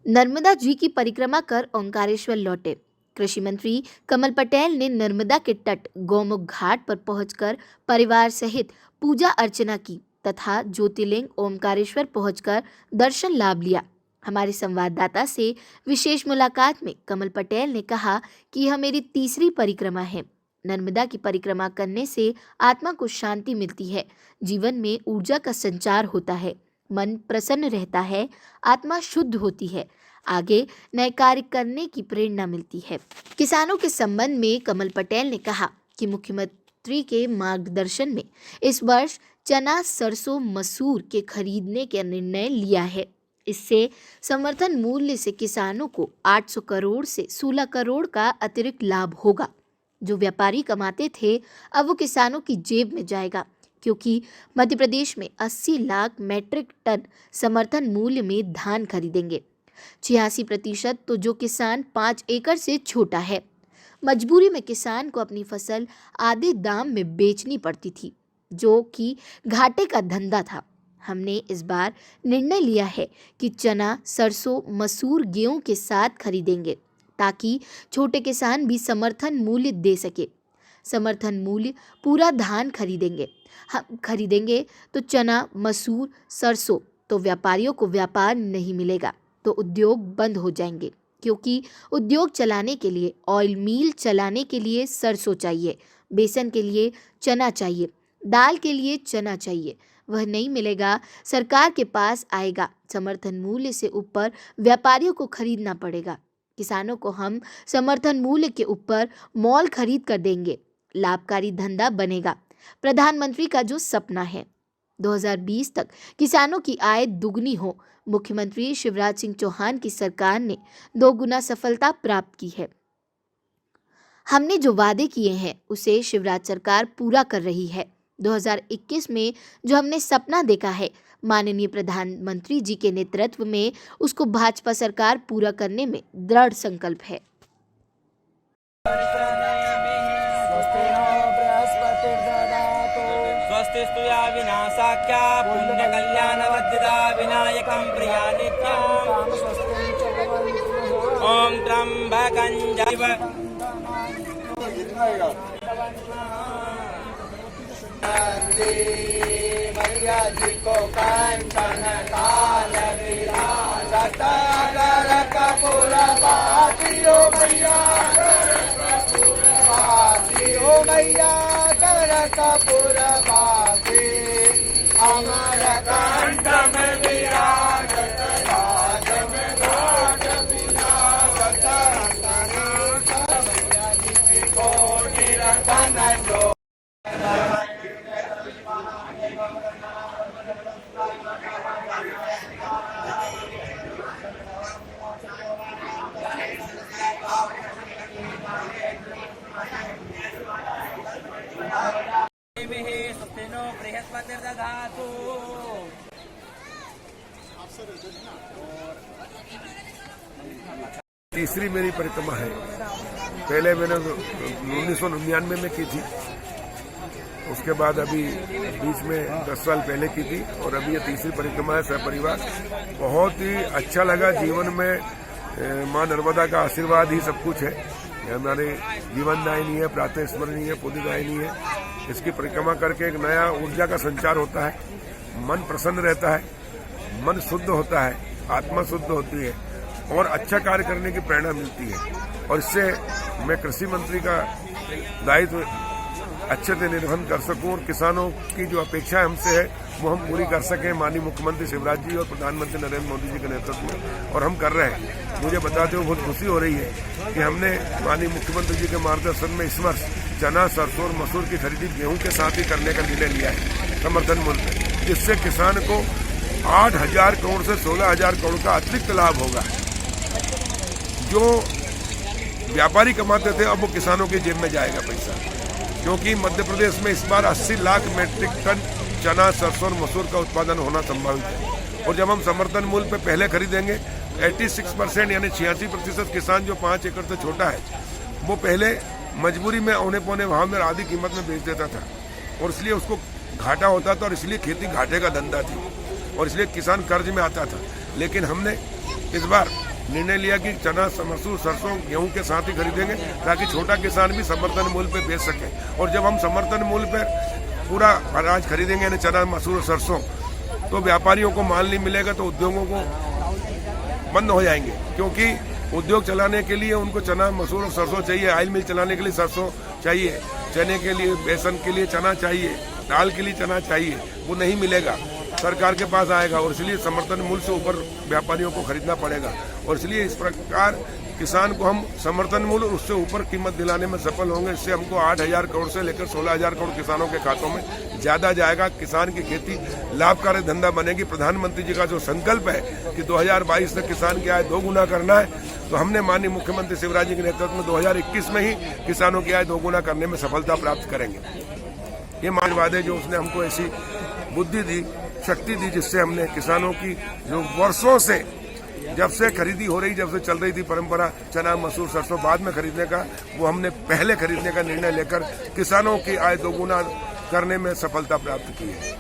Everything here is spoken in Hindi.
नर्मदा जी की परिक्रमा कर ओंकारेश्वर लौटे। कृषि मंत्री कमल पटेल ने नर्मदा के तट गौमुख घाट पर पहुंचकर परिवार सहित पूजा अर्चना की तथा ज्योतिर्लिंग ओंकारेश्वर पहुंचकर दर्शन लाभ लिया। हमारे संवाददाता से विशेष मुलाकात में कमल पटेल ने कहा कि यह मेरी तीसरी परिक्रमा है। नर्मदा की परिक्रमा करने से आत्मा को शांति मिलती है, जीवन में ऊर्जा का संचार होता है, मन प्रसन्न रहता है, आत्मा शुद्ध होती है, आगे नए कार्य करने की प्रेरणा मिलती है। किसानों के संबंध में कमल पटेल ने कहा कि मुख्यमंत्री के मार्गदर्शन में इस वर्ष चना, सरसों, मसूर के खरीदने का निर्णय लिया है। इससे समर्थन मूल्य से किसानों को 800 करोड़ से 16 करोड़ का अतिरिक्त लाभ होगा। जो व्यापारी कमाते थे अब वो किसानों की जेब में जाएगा, क्योंकि मध्य प्रदेश में 80 लाख मैट्रिक टन समर्थन मूल्य में धान खरीदेंगे। 86% तो जो किसान 5 एकड़ से छोटा है। मजबूरी में किसान को अपनी फसल आधे दाम में बेचनी पड़ती थी, जो कि घाटे का धंधा था। हमने इस बार निर्णय लिया है कि चना, सरसों, मसूर गेहूं के साथ खरीदेंगे, ताकि छोटे किसान भी समर्थन मूल्य दे सके। समर्थन मूल्य पूरा धान खरीदेंगे तो चना, मसूर, सरसों, तो व्यापारियों को व्यापार नहीं मिलेगा, तो उद्योग बंद हो जाएंगे, क्योंकि उद्योग चलाने के लिए, ऑयल मिल चलाने के लिए सरसों चाहिए, बेसन के लिए चना चाहिए, दाल के लिए चना चाहिए। वह नहीं मिलेगा, सरकार के पास आएगा, समर्थन मूल्य से ऊपर व्यापारियों को खरीदना पड़ेगा। किसानों को हम समर्थन मूल्य के ऊपर मोल खरीद कर देंगे, लाभकारी धंधा बनेगा। प्रधानमंत्री का जो सपना है 2020 तक किसानों की आय दुगनी हो, मुख्यमंत्री शिवराज सिंह चौहान की सरकार ने 2 गुना सफलता प्राप्त की है। हमने जो वादे किए हैं उसे शिवराज सरकार पूरा कर रही है। 2021 में जो हमने सपना देखा है, माननीय प्रधानमंत्री जी के नेतृत्व में उसको भाजपा सरकार पूरा करने में दृढ़ संकल्प है। स्वस्तिस्तु या विनाशाख्या पुण्यकल्याणवर्धिता विनायकं प्रिया नित्यम्। ॐ त्र्यम्बकं जैव मैया जी को कंचन काल विराजत कर कपूर बातियो मैया बातियो मैया कर कपूर बाती अमर कंठ में विराजत राज में राज विराजत मैया जी को निरतन जो तीसरी मेरी परिक्रमा है। पहले मैंने 1999 में की थी, उसके बाद अभी बीच में 10 साल पहले की थी और अभी ये तीसरी परिक्रमा है सपरिवार। बहुत ही अच्छा लगा। जीवन में माँ नर्मदा का आशीर्वाद ही सब कुछ है। हमारे जीवनदायिनी है, प्रातः स्मरणीय है, पुण्यदायिनी है। इसकी परिक्रमा करके एक नया ऊर्जा का संचार होता है, मन प्रसन्न रहता है, मन शुद्ध होता है, आत्मा शुद्ध होती है और अच्छा कार्य करने की प्रेरणा मिलती है। और इससे मैं कृषि मंत्री का दायित्व अच्छे से निर्वहन कर सकूं और किसानों की जो अपेक्षा हमसे है वो हम पूरी कर सकें, माननीय मुख्यमंत्री शिवराज जी और प्रधानमंत्री नरेंद्र मोदी जी के नेतृत्व में, और हम कर रहे हैं। मुझे बताते हुए बहुत खुशी हो रही है कि हमने माननीय मुख्यमंत्री जी के मार्गदर्शन में इस वर्ष चना, सरसों और मसूर की खरीदी गेहूं के साथ ही करने का निर्णय लिया है समर्थन मूल्य, जिससे किसान को 8,000 करोड़ से 16,000 करोड़ का अतिरिक्त लाभ होगा। जो व्यापारी कमाते थे अब वो किसानों की जेब में जाएगा पैसा, क्योंकि मध्य प्रदेश में इस बार 80 लाख मीट्रिक टन चना, सरसों और मसूर का उत्पादन होना संभावित है। और जब हम समर्थन मूल्य पे पहले खरीदेंगे 86% यानी 86% किसान जो 5 एकड़ से छोटा है, वो पहले मजबूरी में औने पौने भाव में आधी कीमत में बेच देता था और इसलिए उसको घाटा होता था और इसलिए खेती घाटे का धंधा थी और इसलिए किसान कर्ज में आता था। लेकिन हमने इस बार निर्णय लिया कि चना, मसूर, सरसों, गेहूं के साथ ही खरीदेंगे ताकि छोटा किसान भी समर्थन मूल्य पे बेच सके। और जब हम समर्थन मूल्य पर पूरा अनाज खरीदेंगे यानी चना, मसूर, सरसों, तो व्यापारियों को माल नहीं मिलेगा तो उद्योगों को बंद हो जाएंगे, क्योंकि उद्योग चलाने के लिए उनको चना, मसूर और सरसों चाहिए। ऑयल मिल चलाने के लिए सरसों चाहिए, चने के लिए, बेसन के लिए चना चाहिए, दाल के लिए चना चाहिए, वो नहीं मिलेगा, सरकार के पास आएगा और इसलिए समर्थन मूल्य से ऊपर व्यापारियों को खरीदना पड़ेगा। और इसलिए इस प्रकार किसान को हम समर्थन मूल्य उससे ऊपर कीमत दिलाने में सफल होंगे। इससे हमको 8,000 करोड़ से लेकर 16,000 करोड़ किसानों के खातों में ज्यादा जाएगा। किसान की खेती लाभकारी धंधा बनेगी। प्रधानमंत्री जी का जो संकल्प है कि 2022 तक किसान की आय 2 गुना करना है, तो हमने माननीय मुख्यमंत्री शिवराज जी के नेतृत्व में 2021 में ही किसानों की आय 2 गुना करने में सफलता प्राप्त करेंगे। ये मानवाद है जो उसने हमको ऐसी बुद्धि दी, शक्ति दी, जिससे हमने किसानों की जो वर्षों से, जब से खरीदी हो रही, जब से चल रही थी परंपरा चना, मसूर, सरसों बाद में खरीदने का, वो हमने पहले खरीदने का निर्णय लेकर किसानों की आय 2 गुना करने में सफलता प्राप्त की है।